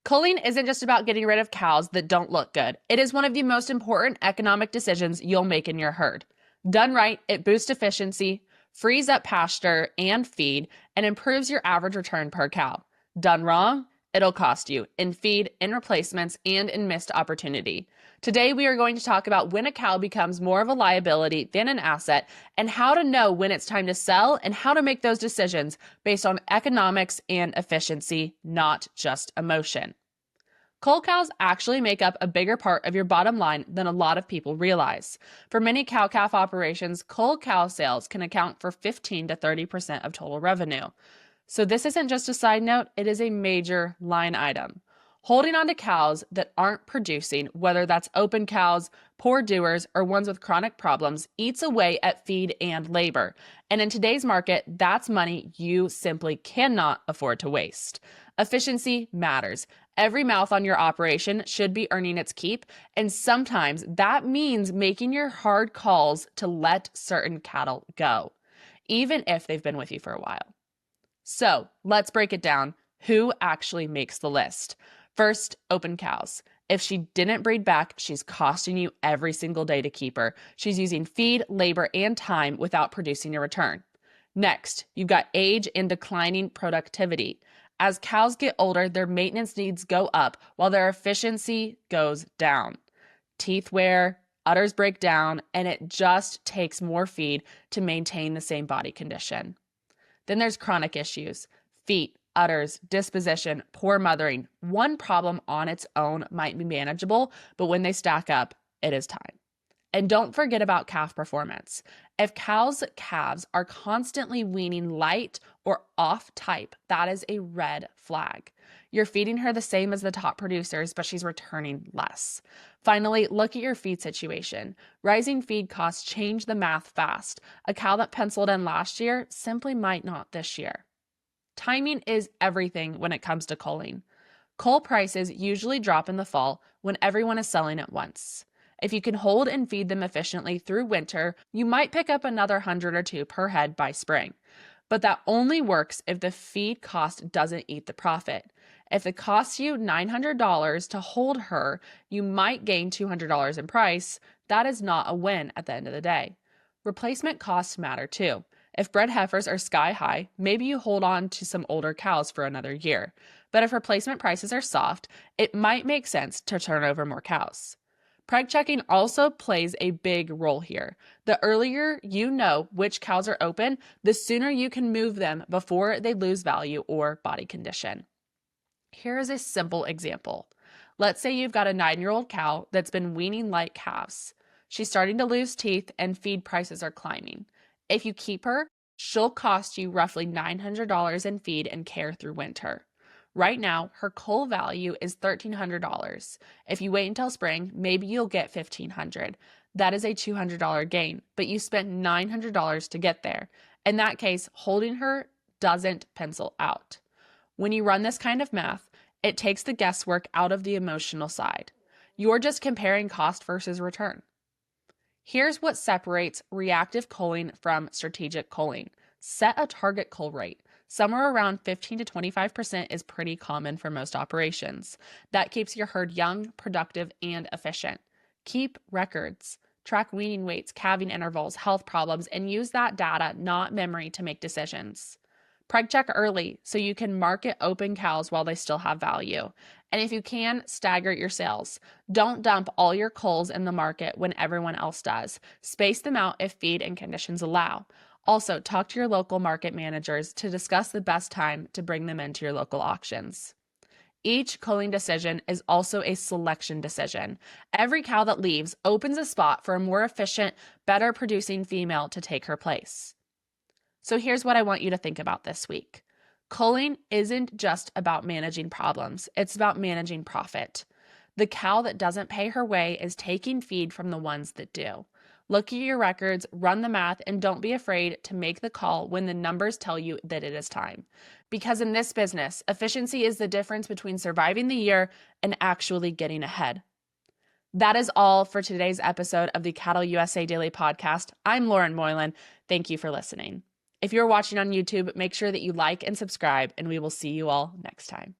Culling isn't just about getting rid of cows that don't look good. It is one of the most important economic decisions you'll make in your herd. Done right, it boosts efficiency, frees up pasture and feed, and improves your average return per cow. Done wrong, it'll cost you in feed, in replacements, and in missed opportunity. Today, we are going to talk about when a cow becomes more of a liability than an asset, and how to know when it's time to sell, and how to make those decisions based on economics and efficiency, not just emotion. Cull cows actually make up a bigger part of your bottom line than a lot of people realize. For many cow-calf operations, cull cow sales can account for 15 to 30% of total revenue. So this isn't just a side note, it is a major line item. Holding on to cows that aren't producing, whether that's open cows, poor doers, or ones with chronic problems, eats away at feed and labor. And in today's market, that's money you simply cannot afford to waste. Efficiency matters. Every mouth on your operation should be earning its keep, and sometimes that means making your hard calls to let certain cattle go, even if they've been with you for a while. So let's break it down. Who actually makes the list? First, open cows. If she didn't breed back, she's costing you every single day to keep her. She's using feed, labor, and time without producing a return. Next, you've got age and declining productivity. As cows get older, their maintenance needs go up while their efficiency goes down. Teeth wear, udders break down, and it just takes more feed to maintain the same body condition. Then there's chronic issues: feet, udders, disposition, poor mothering. One problem on its own might be manageable, but when they stack up, it is time. And don't forget about calf performance. If cows' calves are constantly weaning light or off type, that is a red flag. You're feeding her the same as the top producers, but she's returning less. Finally, look at your feed situation. Rising feed costs change the math fast. A cow that penciled in last year simply might not this year. Timing is everything when it comes to culling. Cull prices usually drop in the fall when everyone is selling at once. If you can hold and feed them efficiently through winter, you might pick up another 100 or 2 per head by spring. But that only works if the feed cost doesn't eat the profit. If it costs you $900 to hold her, you might gain $200 in price. That is not a win at the end of the day. Replacement costs matter too. If bred heifers are sky high, maybe you hold on to some older cows for another year. But if replacement prices are soft, it might make sense to turn over more cows. Preg checking also plays a big role here. The earlier you know which cows are open, the sooner you can move them before they lose value or body condition. Here is a simple example. Let's say you've got a 9-year-old cow that's been weaning light calves. She's starting to lose teeth and feed prices are climbing. If you keep her, she'll cost you roughly $900 in feed and care through winter. Right now, her cull value is $1,300. If you wait until spring, maybe you'll get $1,500. That is a $200 gain, but you spent $900 to get there. In that case, holding her doesn't pencil out. When you run this kind of math, it takes the guesswork out of the emotional side. You're just comparing cost versus return. Here's what separates reactive culling from strategic culling. Set a target cull rate. Somewhere around 15 to 25% is pretty common for most operations. That keeps your herd young, productive, and efficient. Keep records. Track weaning weights, calving intervals, health problems, and use that data, not memory, to make decisions. Preg check early so you can market open cows while they still have value. And if you can, stagger your sales. Don't dump all your culls in the market when everyone else does. Space them out if feed and conditions allow. Also, talk to your local market managers to discuss the best time to bring them into your local auctions. Each culling decision is also a selection decision. Every cow that leaves opens a spot for a more efficient, better producing female to take her place. So here's what I want you to think about this week. Culling isn't just about managing problems, it's about managing profit. The cow that doesn't pay her way is taking feed from the ones that do. Look at your records, run the math, and don't be afraid to make the call when the numbers tell you that it is time. Because in this business, efficiency is the difference between surviving the year and actually getting ahead. That is all for today's episode of the CattleUSA Daily Podcast. I'm Lauren Moylan. Thank you for listening. If you're watching on YouTube, make sure that you like and subscribe, and we will see you all next time.